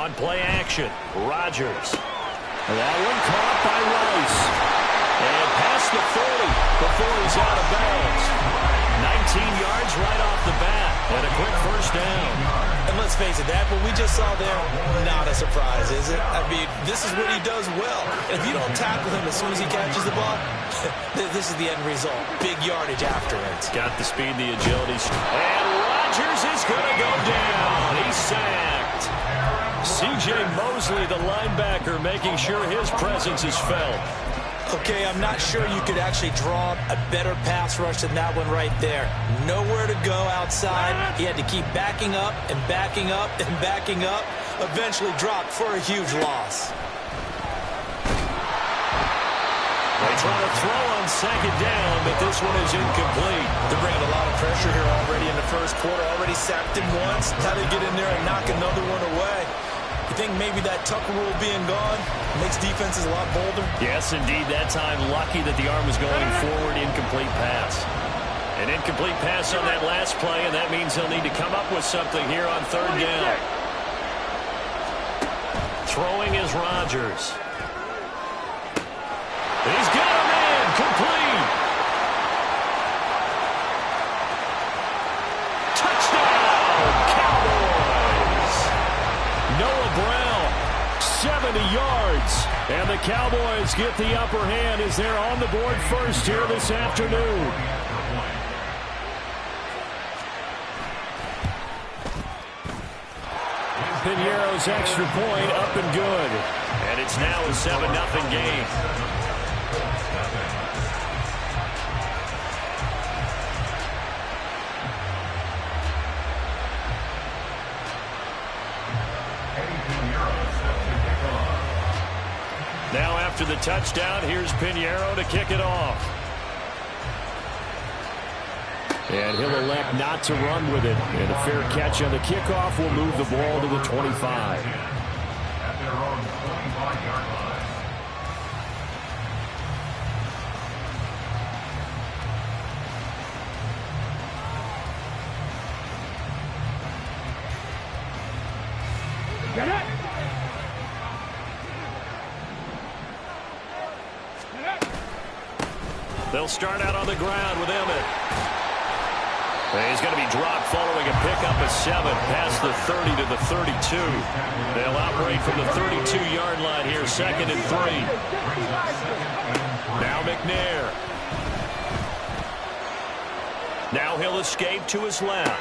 On play action, Rodgers. That one caught by Rice. And past the 40 before he's out of bounds. 19 yards right off the bat. And a quick first down. And let's face it, that what we just saw there, not a surprise, is it? I mean, this is what he does well. And if you don't tackle him as soon as he catches the ball, this is the end result. Big yardage afterwards. Got the speed, the agility. And Rodgers is going to go down. He's sacked. C.J. Mosley, the linebacker, making sure his presence is felt. Okay, I'm not sure you could actually draw a better pass rush than that one right there. Nowhere to go outside. He had to keep backing up and backing up and backing up. Eventually dropped for a huge loss. They try to throw on second down, but this one is incomplete. They're bringing a lot of pressure here already in the first quarter. Already sacked him once. How to get in there and knock another one away. You think maybe that Tucker rule being gone makes defenses a lot bolder? Yes, indeed. That time, lucky that the arm was going forward. Incomplete pass. An incomplete pass on that last play, and that means he'll need to come up with something here on third down. Throwing is Rodgers. He's got a man. Complete. Touchdown, Cowboys. Noah Brown, 70 yards. And the Cowboys get the upper hand as they're on the board first here this afternoon. Piñeiro's extra point up and good. And it's now a 7-0 game. Now after the touchdown, here's Piñeiro to kick it off. And he'll elect not to run with it. And a fair catch on the kickoff will move the ball to the 25. Get it! They'll start out on the ground with Emmett. He's going to be dropped following a pickup of 7 past the 30 to the 32. They'll operate from the 32-yard line here, 2nd and 3. Now McNair. Now he'll escape to his left.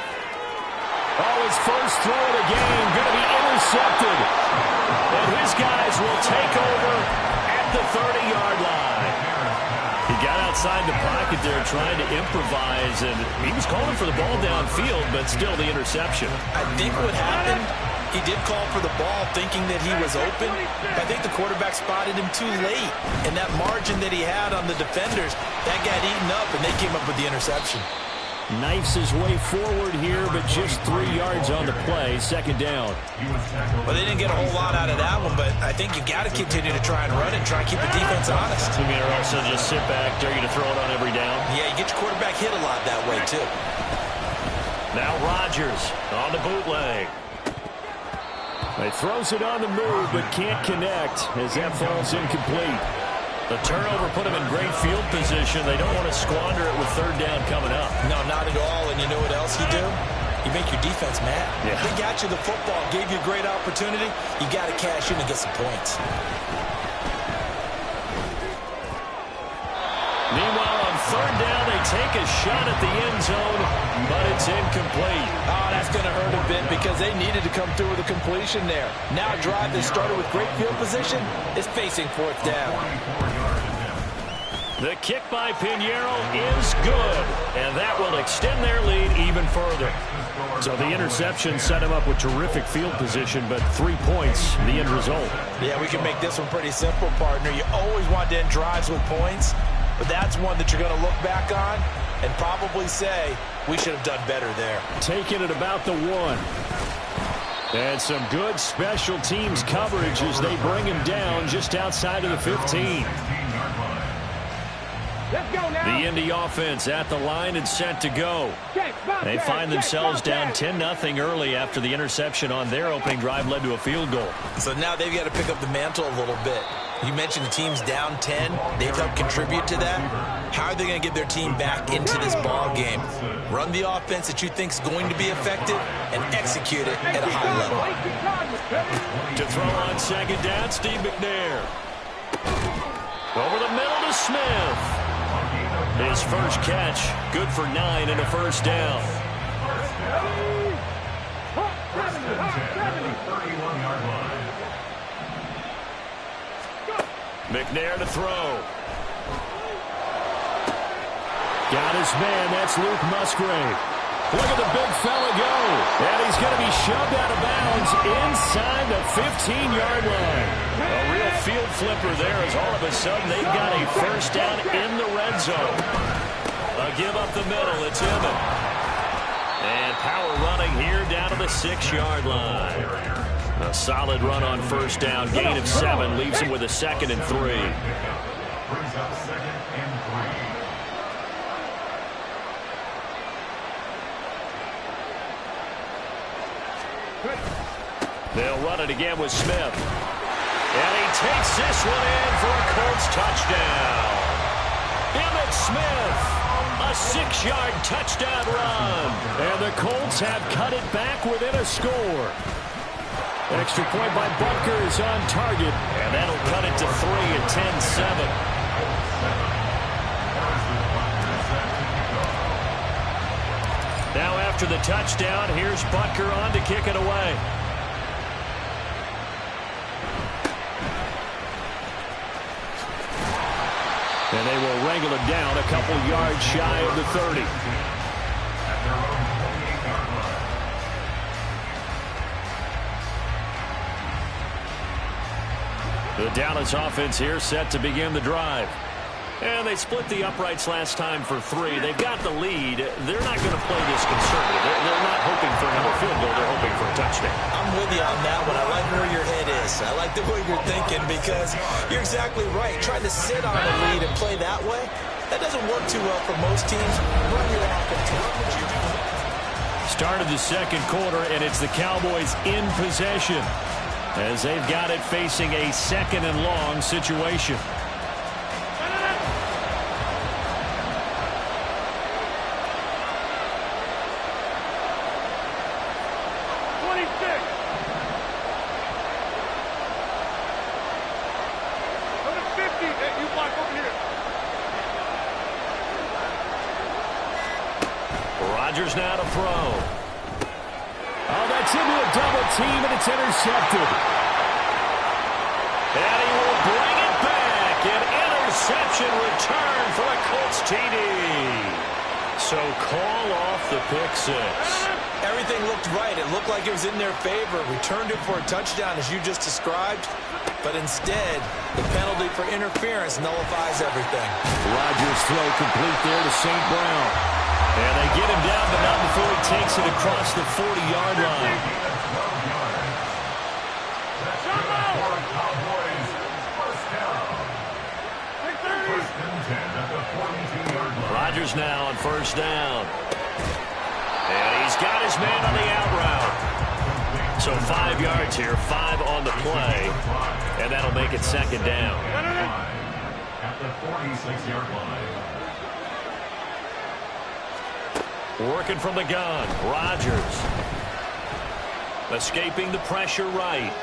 Oh, his first throw of the game going to be intercepted. And his guys will take over at the 30-yard line. He got outside the pocket there trying to improvise, and he was calling for the ball downfield, but still the interception. I think what happened, he did call for the ball thinking that he was open. I think the quarterback spotted him too late, and that margin that he had on the defenders, that got eaten up, and they came up with the interception. Knifes his way forward here, but just 3 yards on the play, 2nd down. Well, they didn't get a whole lot out of that one, but I think you've got to continue to try and run it and try and keep the defense honest. You mean also just sit back, dare you to throw it on every down? Yeah, you get your quarterback hit a lot that way, too. Now Rodgers on the bootleg. He throws it on the move, but can't connect as that falls incomplete. The turnover put him in great field position. They don't want to squander it with 3rd down coming up. No, not at all. And you know what else you do? You make your defense mad. Yeah. They got you the football, gave you a great opportunity. You got to cash in and get some points. Meanwhile, on 3rd down, they take a shot at the end zone, but it's incomplete. Oh, that's going to hurt a bit because they needed to come through with a completion there. Now a drive that started with great field position is facing 4th down. The kick by Piñeiro is good, and that will extend their lead even further. So the interception set him up with terrific field position, but 3 points, the end result. Yeah, we can make this one pretty simple, partner. You always want to end drives with points, but that's one that you're going to look back on and probably say, we should have done better there. Taking it about the 1. And some good special teams coverage as they bring him down just outside of the 15. The Indy offense at the line and set to go. They find themselves down 10-0 early after the interception on their opening drive led to a field goal. So now they've got to pick up the mantle a little bit. You mentioned the team's down 10. They've helped contribute to that. How are they going to get their team back into this ball game? Run the offense that you think is going to be effective and execute it at a high level. To throw on second down, Steve McNair. Over the middle to Smith. His first catch, good for 9 and a first down. McNair to throw. Got his man, that's Luke Musgrave. Look at the big fella go. And he's going to be shoved out of bounds inside the 15-yard line. A real field flipper there as all of a sudden they've got a first down in the red zone. A give up the middle, it's Emmett. And power running here down to the 6-yard line. A solid run on first down, gain of 7, leaves him with a 2nd and 3. They'll run it again with Smith. And he takes this one in for a Colts touchdown. Emmitt Smith, a 6-yard touchdown run. And the Colts have cut it back within a score. Extra point by Butker is on target. And that'll cut it to 3 at 10-7. Now after the touchdown, here's Butker on to kick it away. And they will wrangle it down a couple yards shy of the 30. The Dallas offense here set to begin the drive. And they split the uprights last time for 3. They've got the lead. They're not going to play this conservative. They're not hoping for another field goal. They're hoping for a touchdown. I'm with you on that one. I like where your head is. I like the way you're thinking because you're exactly right. Trying to sit on the lead and play that way, that doesn't work too well for most teams. Run your offense. Start of the second quarter, and it's the Cowboys in possession as they've got it facing a 2nd and long situation. Rodgers now to throw. Oh, that's into a double team, and it's intercepted. And he will bring it back. An interception return for a Colts TD. So call off the pick 6. Everything looked right. It looked like it was in their favor. Returned it for a touchdown, as you just described. But instead, the penalty for interference nullifies everything. Rodgers throw complete there to St. Brown. And they get him down, but not before he takes it across the 40-yard line. Rodgers now on first down. And he's got his man on the out route. So 5 yards here, 5 on the play. And that'll make it 2nd down. At the 46-yard line. Working from the gun, Rodgers. Escaping the pressure right.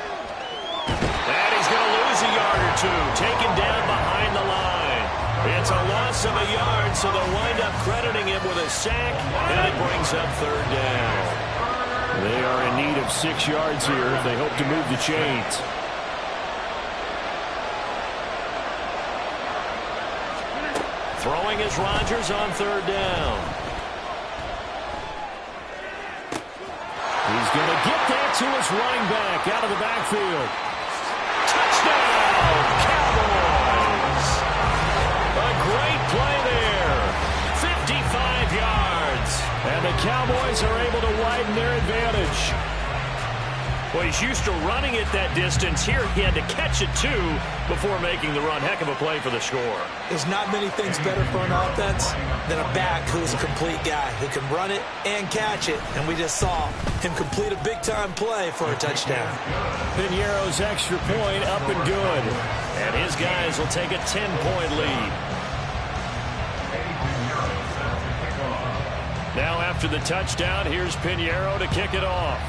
And he's going to lose a yard or 2. Taken down behind the line. It's a loss of a yard, so they'll wind up crediting him with a sack, and it brings up 3rd down. They are in need of 6 yards here if they hope to move the chains. Throwing is Rodgers on 3rd down. He's going to get that to his running back out of the backfield. Touchdown, Cowboys! A great play there. 55 yards. And the Cowboys are able to widen their advantage. Well, he's used to running it that distance. Here he had to catch it, too, before making the run. Heck of a play for the score. There's not many things better for an offense than a back who is a complete guy who can run it and catch it. And we just saw him complete a big-time play for a touchdown. Piñeiro's extra point up and good. And his guys will take a 10-point lead. Now after the touchdown, here's Piñeiro to kick it off.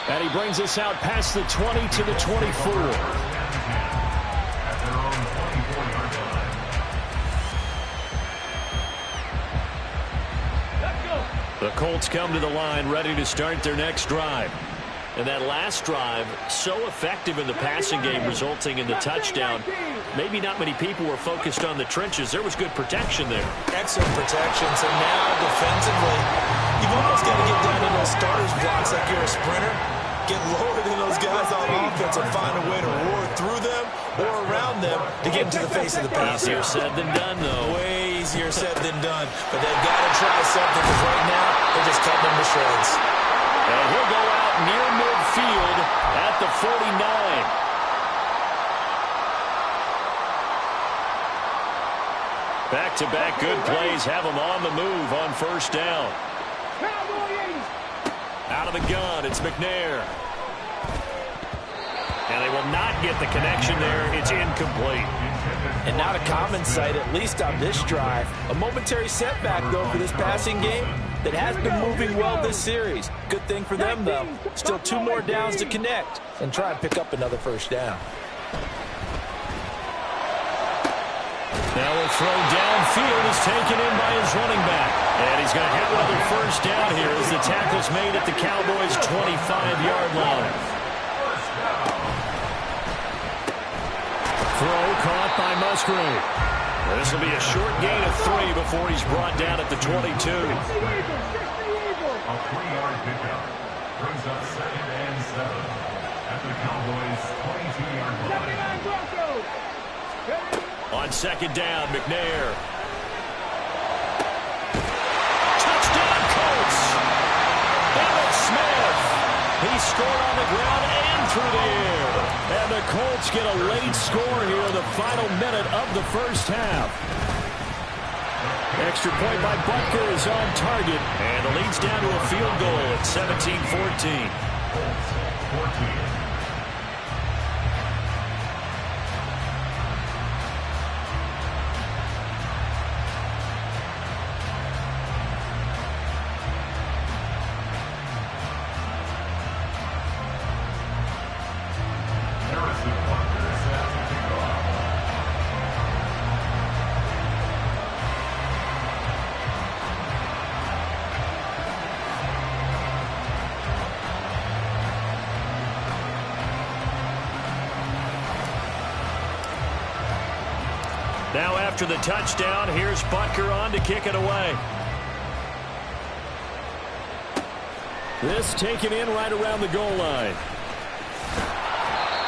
And he brings us out past the 20 to the 24. The Colts come to the line ready to start their next drive. And that last drive, so effective in the passing game, resulting in the touchdown. Maybe not many people were focused on the trenches. There was good protection there. Excellent protection. So now, defensively, you've almost got to get down in those starters blocks like you're a sprinter. Get lower than those guys on offense and find a way to roar through them or around them to get into the face of the pass. Easier said than done, though. Way easier said than done. But they've got to try something because right now, they're just cutting them to shreds. And he'll go out near midfield at the 49. Back-to-back good plays have him on the move on first down. Out of the gun, it's McNair. And they will not get the connection there. It's incomplete. And not a common sight, at least on this drive. A momentary setback, though, for this passing game that has been moving well this series. Good thing for them, though. Still 2 more downs to connect and try and pick up another first down. Now a throw downfield is taken in by his running back. And he's going to have another first down here as the tackle's made at the Cowboys' 25-yard line. Throw caught by Musgrave. This will be a short gain of 3 before he's brought down at the 22. A 3-yard pickup brings up 2nd and 7 at the Cowboys' 22-yard line. On second down, McNair. Touchdown, Colts! Emmitt Smith. He scored on the ground and through the air. And the Colts get a late score here in the final minute of the first half. Extra point by Butker is on target. And the lead's down to a field goal at 17-14. Now after the touchdown, here's Butker on to kick it away. This taken in right around the goal line.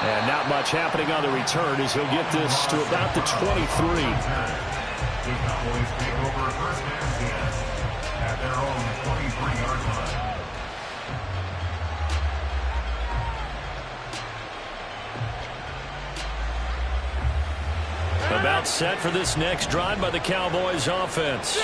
And not much happening on the return as he'll get this to about the 23. The Cowboys take over first and 10 at their own 23-yard line. About set for this next drive by the Cowboys offense.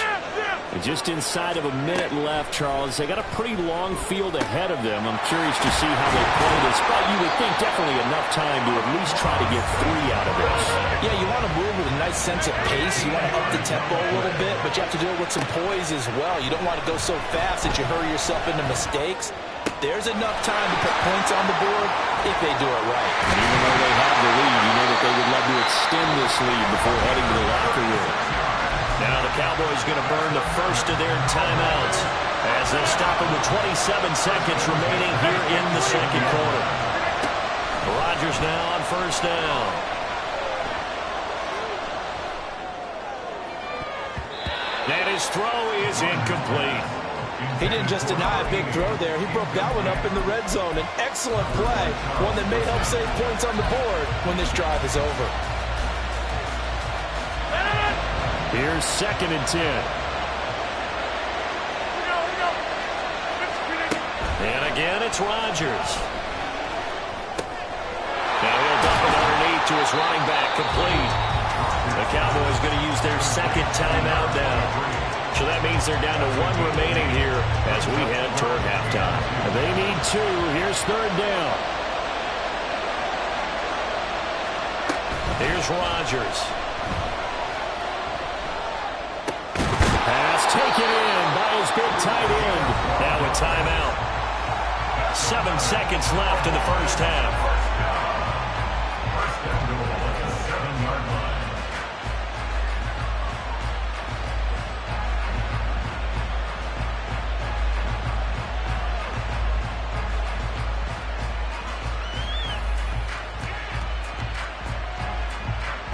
Just inside of a minute left, Charles. They got a pretty long field ahead of them. I'm curious to see how they play this, but you would think definitely enough time to at least try to get 3 out of this. Yeah, you want to move with a nice sense of pace. You want to up the tempo a little bit, but you have to do it with some poise as well. You don't want to go so fast that you hurry yourself into mistakes. There's enough time to put points on the board if they do it right. And even though they have the lead, you know that they would love to extend this lead before heading to the locker room. Now the Cowboys going to burn the first of their timeouts as they'll stop it with 27 seconds remaining here in the second quarter. Rodgers now on first down. And his throw is incomplete. He didn't just deny a big throw there. He broke that one up in the red zone. An excellent play, one that may help save points on the board when this drive is over. Here's 2nd and 10. And again, it's Rodgers. Now he'll dump it underneath to his running back, complete. The Cowboys going to use their 2nd timeout now. So that means they're down to 1 remaining here as we head toward halftime. They need 2. Here's 3rd down. Here's Rodgers. Pass taken in by his big tight end. Now a timeout. 7 seconds left in the first half.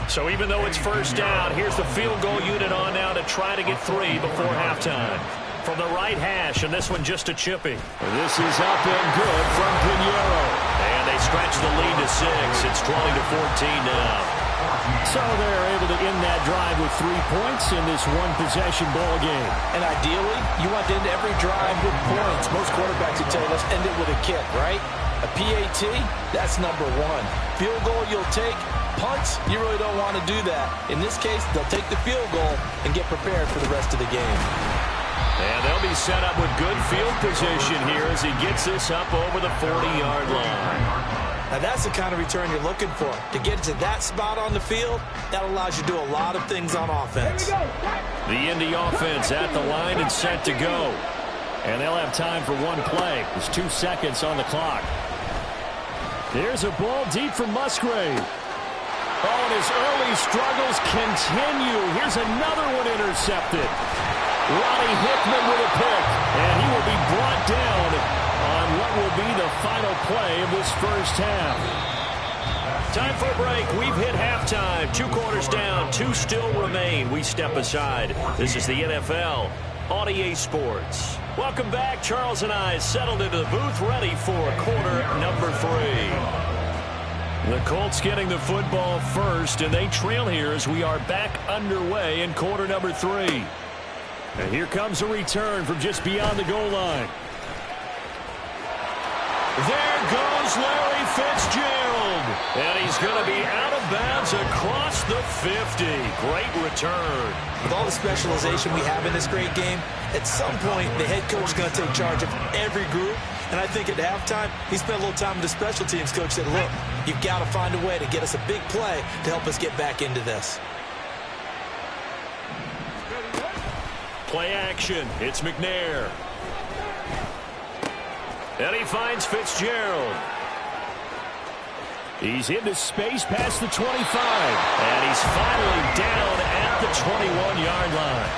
So even though it's 1st down, here's the field goal unit on now to try to get 3 before halftime. From the right hash, and this one just a chipping. This is up and good from Pinheiro. And they stretch the lead to 6. It's 20-14 now. So they're able to end that drive with 3 points in this one-possession ball game. And ideally, you want to end every drive with points. Most quarterbacks would tell you, let's end it with a kick, right? A PAT, that's number 1. Field goal you'll take. Punts, you really don't want to do that. In this case, they'll take the field goal and get prepared for the rest of the game. And they'll be set up with good field position here as he gets this up over the 40-yard line. Now that's the kind of return you're looking for. To get to that spot on the field, that allows you to do a lot of things on offense. The Indy offense at the line and set to go. And they'll have time for 1 play. There's 2 seconds on the clock. There's a ball deep from Musgrave. Oh, and his early struggles continue. Here's another one intercepted. Ronnie Hickman with a pick, and he will be brought down on what will be the final play of this first half. Time for a break. We've hit halftime. 2 quarters down, 2 still remain. We step aside. This is the NFL on EA Sports. Welcome back. Charles and I settled into the booth ready for quarter number 3. The Colts getting the football first, and they trail here as we are back underway in quarter number 3. And here comes a return from just beyond the goal line. There goes Larry Fitzgerald. And he's going to be out of bounds across the 50. Great return. With all the specialization we have in this great game, at some point the head coach is going to take charge of every group. And I think at halftime, he spent a little time with the special teams coach, said, look, you've got to find a way to get us a big play to help us get back into this. Play action. It's McNair. And he finds Fitzgerald. He's into space past the 25. And he's finally down at the 21-yard line.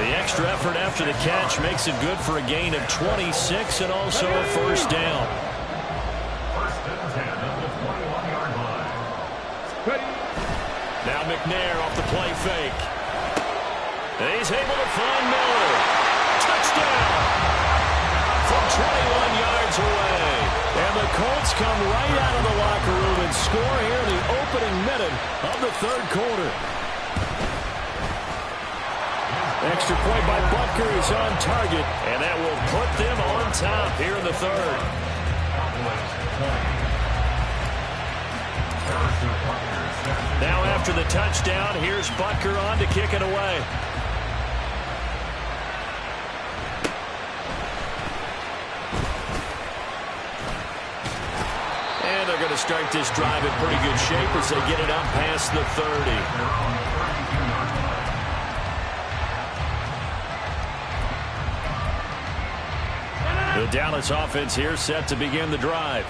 The extra effort after the catch makes it good for a gain of 26 and also a first down. First and 10 at the 21-yard line. Now McNair off the play fake. And he's able to find Miller. Touchdown! From 21 yards away. And the Colts come right out of the locker room and score here in the opening minute of the 3rd quarter. Extra point by Butker is on target, and that will put them on top here in the 3rd. Now after the touchdown, here's Butker on to kick it away. And they're going to start this drive in pretty good shape as they get it up past the 30. The Dallas offense here set to begin the drive.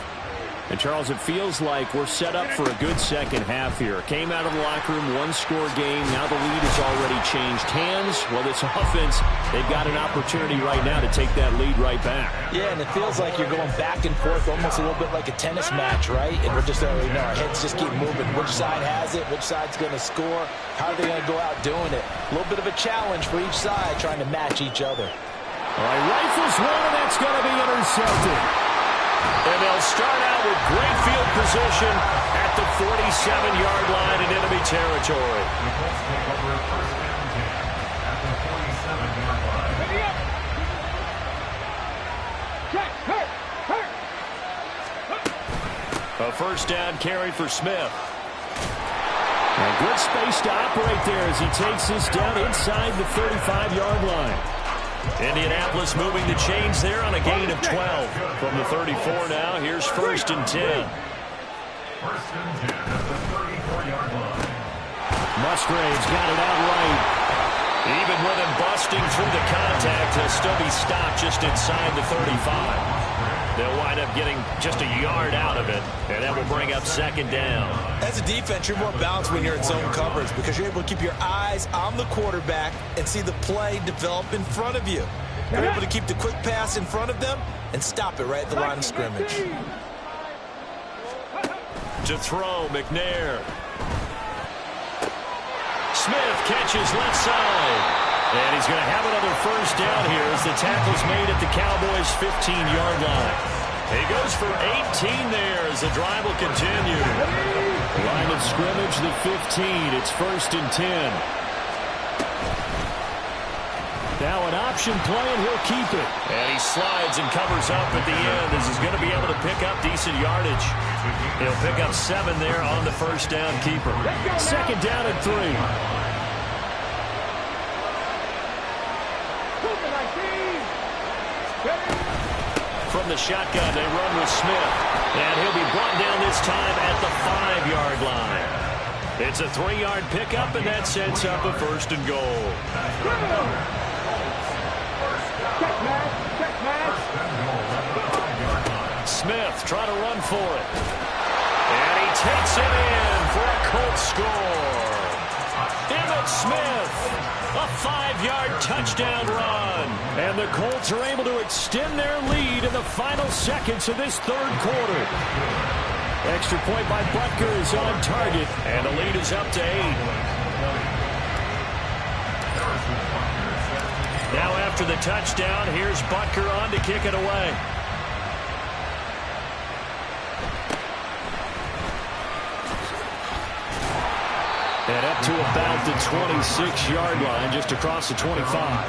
And, Charles, it feels like we're set up for a good second half here. Came out of the locker room, 1-score game. Now the lead has already changed hands. Well, this offense, they've got an opportunity right now to take that lead right back. Yeah, and it feels like you're going back and forth, almost a little bit like a tennis match, right? And we're just, our heads just keep moving. Which side has it? Which side's going to score? How are they going to go out doing it? A little bit of a challenge for each side, trying to match each other. All right, rifles one, and that's going to be intercepted. And they'll start out with great field position at the 47-yard line in enemy territory. 7-yard line. A first down carry for Smith. And good space to operate there as he takes this down inside the 35-yard line. Indianapolis moving the chains there on a gain of 12. From the 34 now, here's first and 10. First and 10 at the 34-yard line. Musgraves got it out right. Even with him busting through the contact, he'll still be stopped just inside the 35. They'll wind up getting just a yard out of it, and that will bring up second down. As a defense, you're more balanced when you're in zone coverage because you're able to keep your eyes on the quarterback and see the play develop in front of you. You're able to keep the quick pass in front of them and stop it right at the line of scrimmage. To throw, McNair. Smith catches left side. And he's going to have another first down here as the tackle's made at the Cowboys' 15-yard line. He goes for 18 there as the drive will continue. Line of scrimmage, the 15. It's first and 10. Now an option play, and he'll keep it. And he slides and covers up at the end as he's going to be able to pick up decent yardage. He'll pick up 7 there on the first down keeper. Second down and 3. From the shotgun, they run with Smith. And he'll be brought down this time at the 5-yard line. It's a 3-yard pickup, and that sets up a first and goal. Smith trying to run for it. And he takes it in for a Colts score. Emmitt Smith, a 5-yard touchdown run. And the Colts are able to extend their lead in the final seconds of this third quarter. Extra point by Butker is on target, and the lead is up to 8. Now after the touchdown, here's Butker on to kick it away. And up to about the 26-yard line, just across the 25.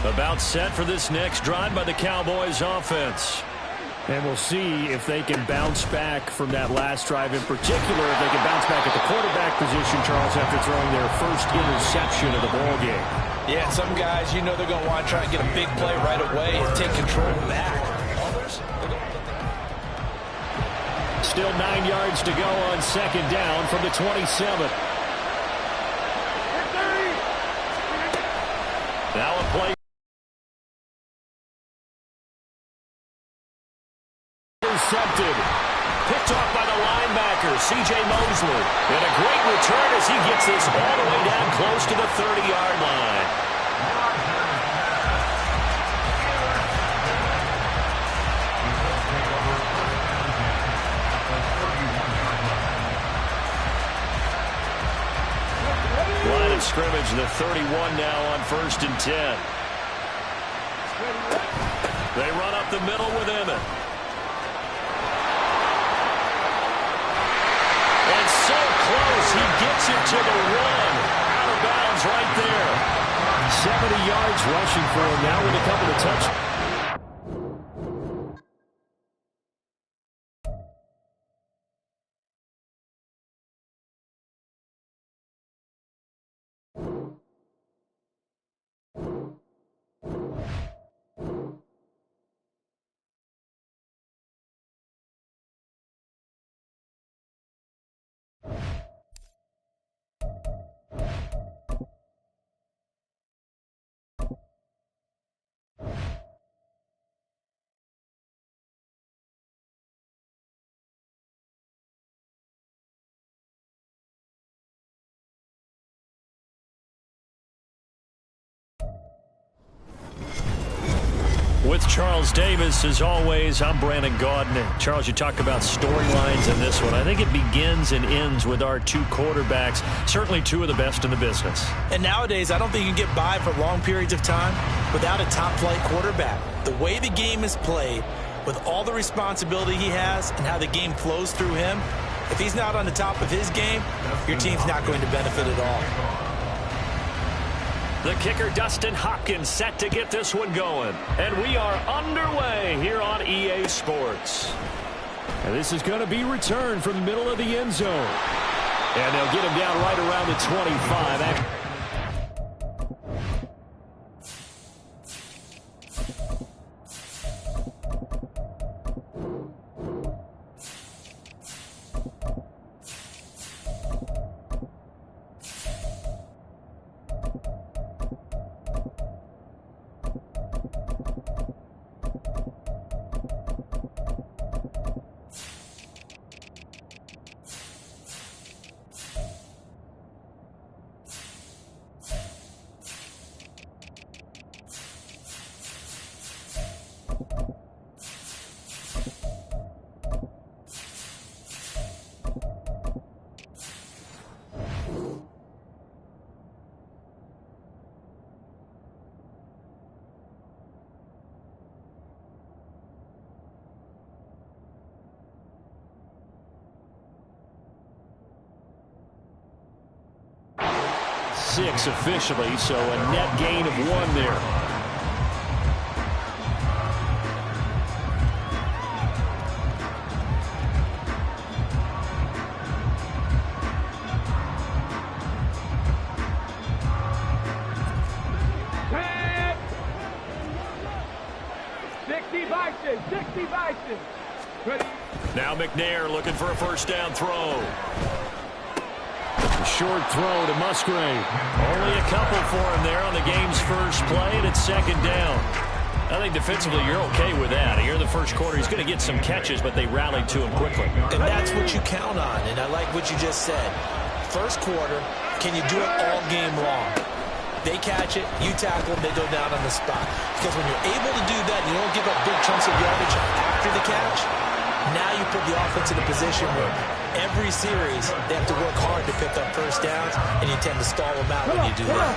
About set for this next drive by the Cowboys offense. And we'll see if they can bounce back from that last drive in particular, if they can bounce back at the quarterback position, Charles, after throwing their first interception of the ball game. Yeah, some guys, you know they're going to want to try and get a big play right away and take control back. Still 9 yards to go on second down from the 27. Now a play. Intercepted. Picked off by the linebacker, C.J. Mosley. And a great return as he gets this all the way down close to the 30-yard line. Line of scrimmage, the 31 now on first and 10. They run up the middle with Emmitt. And so close, he gets it to the 1. Out of bounds right there. 70 yards rushing for him now with a couple of touchdowns. With Charles Davis, as always, I'm Brandon Gaudin. And Charles, you talk about storylines in this one. I think it begins and ends with our two quarterbacks, certainly two of the best in the business. And nowadays, I don't think you can get by for long periods of time without a top-flight quarterback. The way the game is played, with all the responsibility he has and how the game flows through him, if he's not on the top of his game, your team's not going to benefit at all. The kicker, Dustin Hopkins, set to get this one going. And we are underway here on EA Sports. And this is going to be returned from the middle of the end zone. And they'll get him down right around the 25. Six officially, so a net gain of 1 there. Now McNair looking for a first down throw. Short throw to Musgrave. Only a couple for him there on the game's first play, and it's second down. I think defensively you're okay with that. Here in the first quarter, he's going to get some catches, but they rallied to him quickly. And that's what you count on, and I like what you just said. First quarter, can you do it all game long? They catch it, you tackle them, they go down on the spot. Because when you're able to do that and you don't give up big chunks of yardage after the catch, now you put the offense in a position where every series they have to work hard to pick up first downs, and you tend to stall them out when you do that.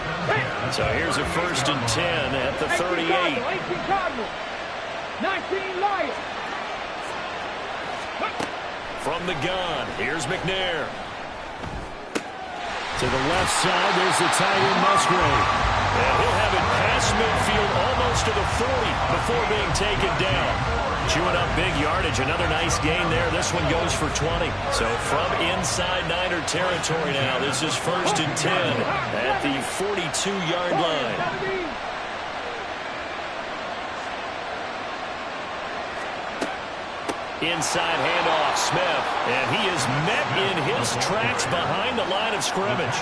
So here's a 1st and 10 at the 38. 19 Lions. From the gun, here's McNair. To the left side, there's the tight end Musgrave. And he'll have it past midfield almost to the 40 before being taken down. Chewing up big yardage. Another nice gain there. This one goes for 20. So from inside Niner territory now, this is 1st and 10 at the 42-yard line. Inside handoff, Smith, and he is met in his tracks behind the line of scrimmage.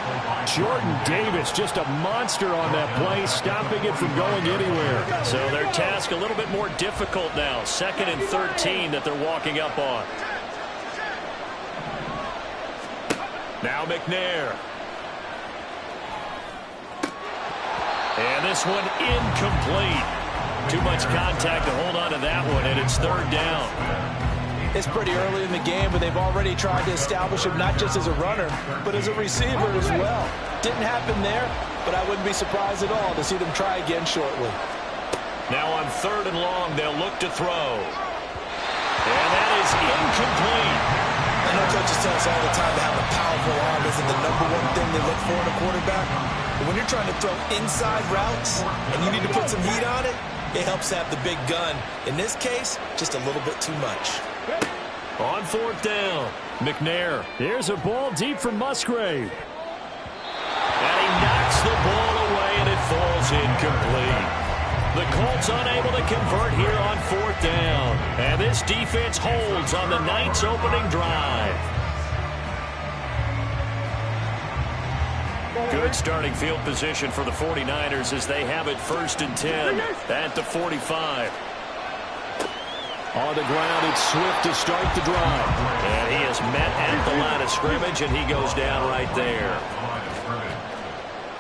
Jordan Davis, just a monster on that play, stopping it from going anywhere. So their task a little bit more difficult now. 2nd and 13 that they're walking up on. Now McNair. And this one incomplete. Too much contact to hold on to that one, and it's 3rd down. It's pretty early in the game, but they've already tried to establish him not just as a runner, but as a receiver as well. Didn't happen there, but I wouldn't be surprised at all to see them try again shortly. Now on 3rd and long, they'll look to throw. And that is incomplete. I know coaches tell us all the time to have a powerful arm isn't the #1 thing they look for in a quarterback. But when you're trying to throw inside routes and you need to put some heat on it, it helps have the big gun. In this case, just a little bit too much. On 4th down, McNair. Here's a ball deep from Musgrave. And he knocks the ball away, and it falls incomplete. The Colts unable to convert here on 4th down. And this defense holds on the Knights' opening drive. Good starting field position for the 49ers as they have it 1st and 10 at the 45. On the ground, it's Swift to start the drive. And he is met at the line of scrimmage, and he goes down right there.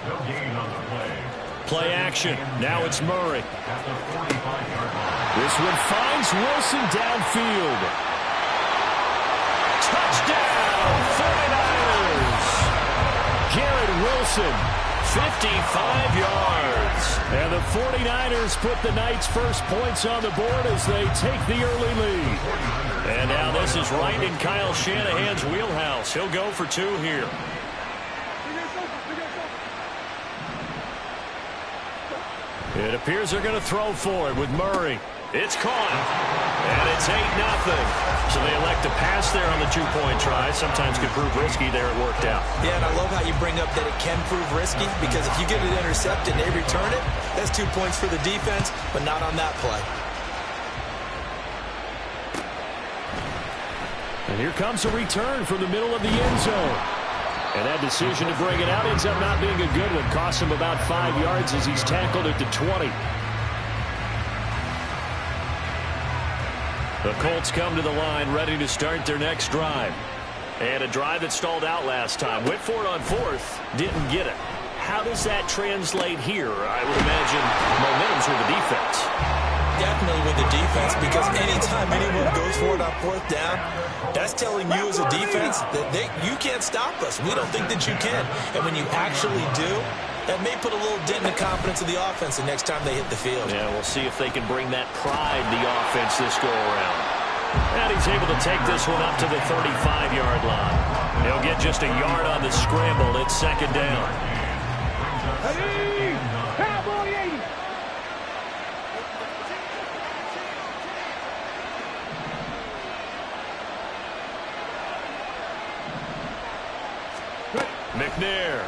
No gain on the play. Play action. Now it's Murray. At the 45-yard line. This one finds Wilson downfield. Touchdown, 49ers. Garrett Wilson, 55 yards. And the 49ers put the Knights' first points on the board as they take the early lead. And now this is right in Kyle Shanahan's wheelhouse. He'll go for 2 here. It appears they're going to throw for it with Murray. It's caught. And it's 8-0. So they elect to pass there on the 2-point try. Sometimes could prove risky. There it worked out. Yeah, and I love how you bring up that it can prove risky, because if you get it intercepted and they return it, that's 2 points for the defense, but not on that play. And here comes a return from the middle of the end zone. And that decision to bring it out ends up not being a good one. Costs him about 5 yards as he's tackled at the 20. The Colts come to the line ready to start their next drive. And a drive that stalled out last time. Went for it on 4th. Didn't get it. How does that translate here? I would imagine momentum's with the defense. Definitely with the defense, because anytime anyone goes for it on 4th down, that's telling you as a defense that you can't stop us. We don't think that you can. And when you actually do, that may put a little dent in the confidence of the offense the next time they hit the field. Yeah, we'll see if they can bring that pride to the offense this go-around. And he's able to take this one up to the 35-yard line. He'll get just a yard on the scramble. It's 2nd down. Cowboy 80. McNair.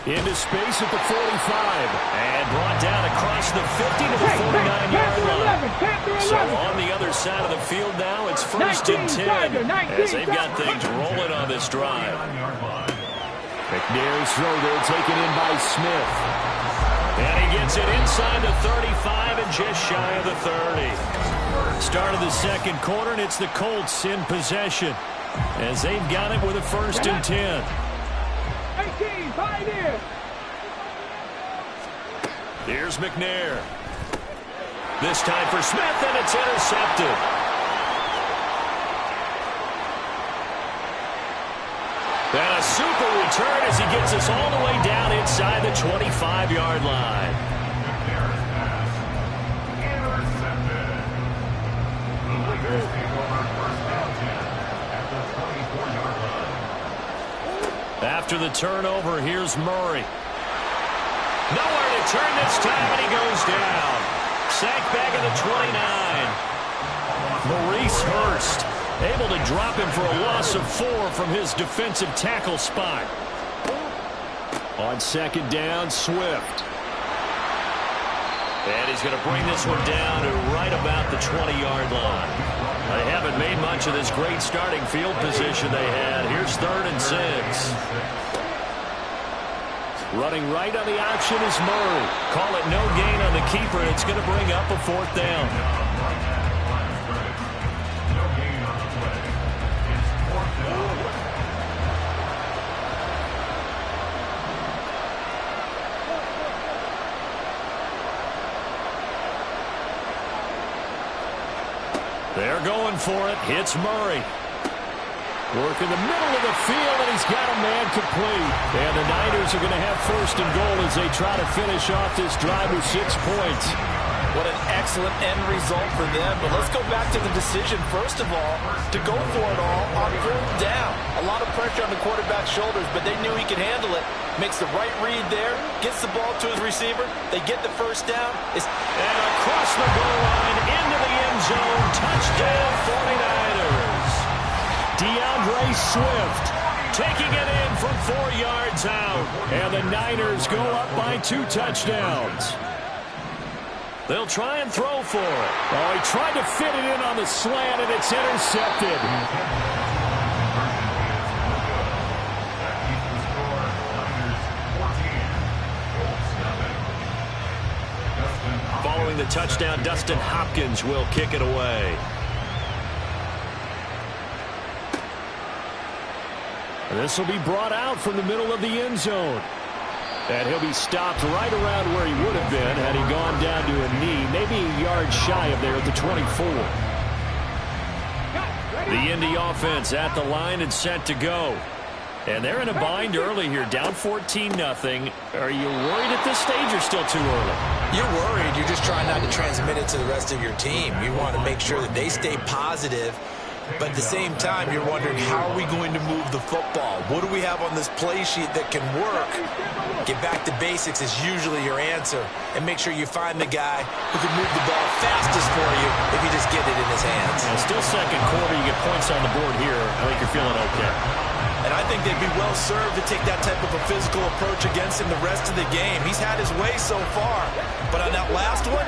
Into space at the 45. And brought down across the 50 to the 49-yard line. So on the other side of the field now, it's 1st and 10. As they've got things rolling on this drive. McNair's throw there taken in by Smith. And he gets it inside the 35 and just shy of the 30. Start of the 2nd quarter, and it's the Colts in possession, as they've got it with a 1st and 10. 18, Pioneer. Here's McNair. This time for Smith, and it's intercepted. And a super return as he gets us all the way down inside the 25-yard line. After the turnover, here's Murray. Nowhere to turn this time, and he goes down. Sacked back at the 29. Maurice Hurst able to drop him for a loss of 4 from his defensive tackle spot. On 2nd down, Swift. And he's going to bring this one down to right about the 20-yard line. They haven't made much of this great starting field position they had. Here's 3rd and 6. Running right on the option is Murray. Call it no gain on the keeper, and it's going to bring up a 4th down. They're going for it. Hits Murray. Work in the middle of the field, and he's got a man complete. And the Niners are going to have 1st and goal as they try to finish off this drive with 6 points. What an excellent end result for them. But let's go back to the decision, first of all, to go for it all on 4th down. A lot of pressure on the quarterback's shoulders, but they knew he could handle it. Makes the right read there, gets the ball to his receiver. They get the 1st down. And across the goal line, into the end zone. Touchdown, 49ers. DeAndre Swift taking it in from 4 yards out. And the Niners go up by 2 touchdowns. They'll try and throw for it. Oh, he tried to fit it in on the slant, and it's intercepted. Following the touchdown, Dustin Hopkins will kick it away. And this will be brought out from the middle of the end zone. And he'll be stopped right around where he would have been had he gone down to a knee, maybe a yard shy of there at the 24. The Indy offense at the line and set to go. And they're in a bind early here, down 14-0. Are you worried at this stage or still too early? You're worried. You're just trying not to transmit it to the rest of your team. You want to make sure that they stay positive. But at the same time, you're wondering, how are we going to move the football? What do we have on this play sheet that can work? Get back to basics is usually your answer. And make sure you find the guy who can move the ball fastest for you if you just get it in his hands. And still second quarter, you get points on the board here. I think you're feeling okay. And I think they'd be well served to take that type of a physical approach against him the rest of the game. He's had his way so far. But on that last one,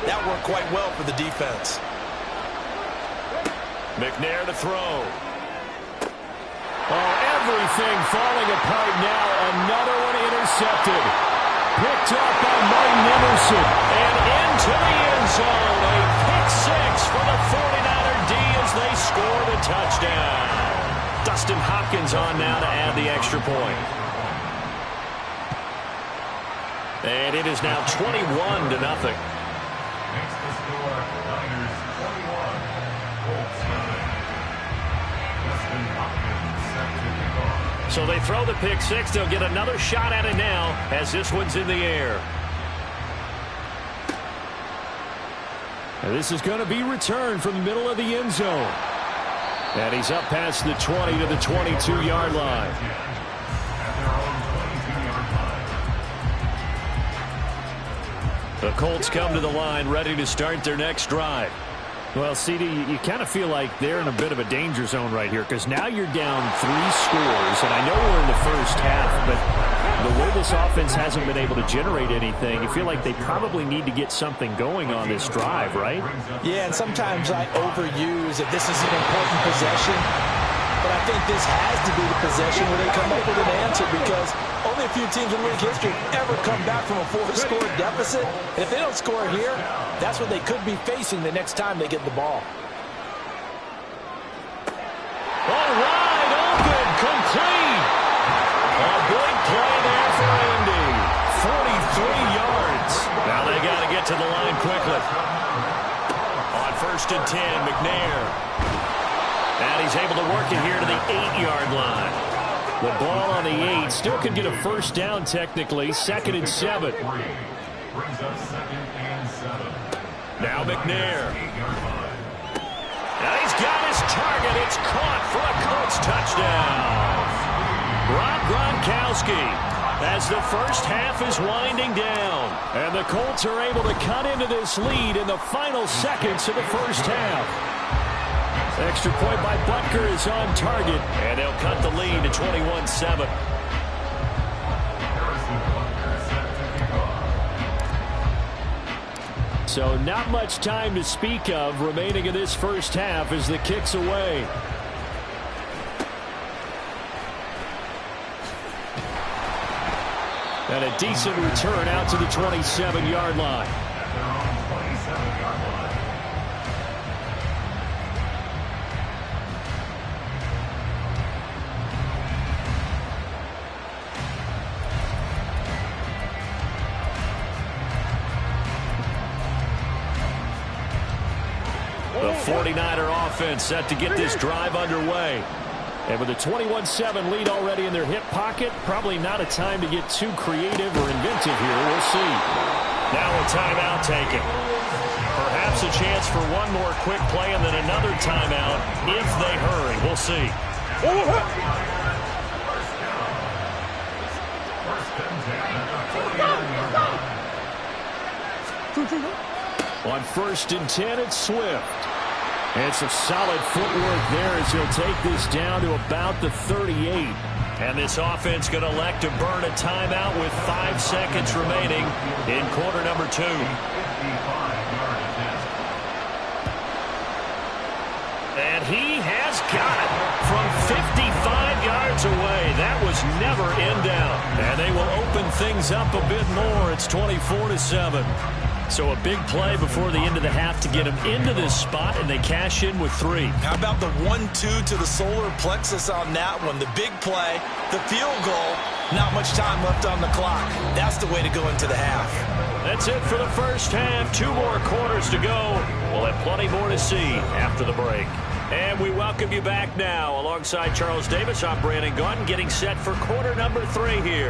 that worked quite well for the defense. McNair to throw. Oh, everything falling apart now. Another one intercepted. Picked up by Martin Emerson. And into the end zone. A pick six for the 49er D as they scored a touchdown. Dustin Hopkins on now to add the extra point. And it is now 21-0. Makes the score Niners 21, Colts 7. Dustin Hopkins set to kick off. So they throw the pick six. They'll get another shot at it now as this one's in the air. And this is going to be returned from the middle of the end zone. And he's up past the 20 to the 22-yard line. The Colts come to the line ready to start their next drive. Well, CD, you kind of feel like they're in a bit of a danger zone right here because now you're down 3 scores, and I know we're in the first half, but the way this offense hasn't been able to generate anything, you feel like they probably need to get something going on this drive, right? Yeah, and sometimes I overuse that this is an important possession, but I think this has to be the possession where they come up with an answer because only a few teams in league history ever come back from a 4-score deficit. And if they don't score here, that's what they could be facing the next time they get the ball. All right, open, complete. A big play there for Indy. 43 yards. Now they got to get to the line quickly. On 1st and 10, McNair. And he's able to work it here to the 8-yard line. The ball on the 8. Still could get a first down technically. 2nd and 7. Brings up 2nd and 7. Now McNair. Now he's got his target. It's caught for a Colts touchdown. Rob Gronkowski as the first half is winding down. And the Colts are able to cut into this lead in the final seconds of the first half. Extra point by Butker is on target, and they'll cut the lead to 21-7. So not much time to speak of remaining in this first half as the kick's away. And a decent return out to the 27-yard line. At their own 27-yard line. The 49er offense set to get this drive underway. And with a 21-7 lead already in their hip pocket, probably not a time to get too creative or inventive here. We'll see. Now a timeout taken. Perhaps a chance for one more quick play and then another timeout if they hurry. We'll see. On 1st and 10, it's Swift. And some solid footwork there as he'll take this down to about the 38. And this offense going to elect to burn a timeout with 5 seconds remaining in quarter number 2. And he has got it from 55 yards away. That was never in doubt. And they will open things up a bit more. It's 24-7. So a big play before the end of the half to get them into this spot, and they cash in with 3. How about the 1-2 to the solar plexus on that one? The big play, the field goal, not much time left on the clock. That's the way to go into the half. That's it for the first half. 2 more quarters to go. We'll have plenty more to see after the break. And we welcome you back now. Alongside Charles Davis, I'm Brandon Gaudin, getting set for quarter number 3 here.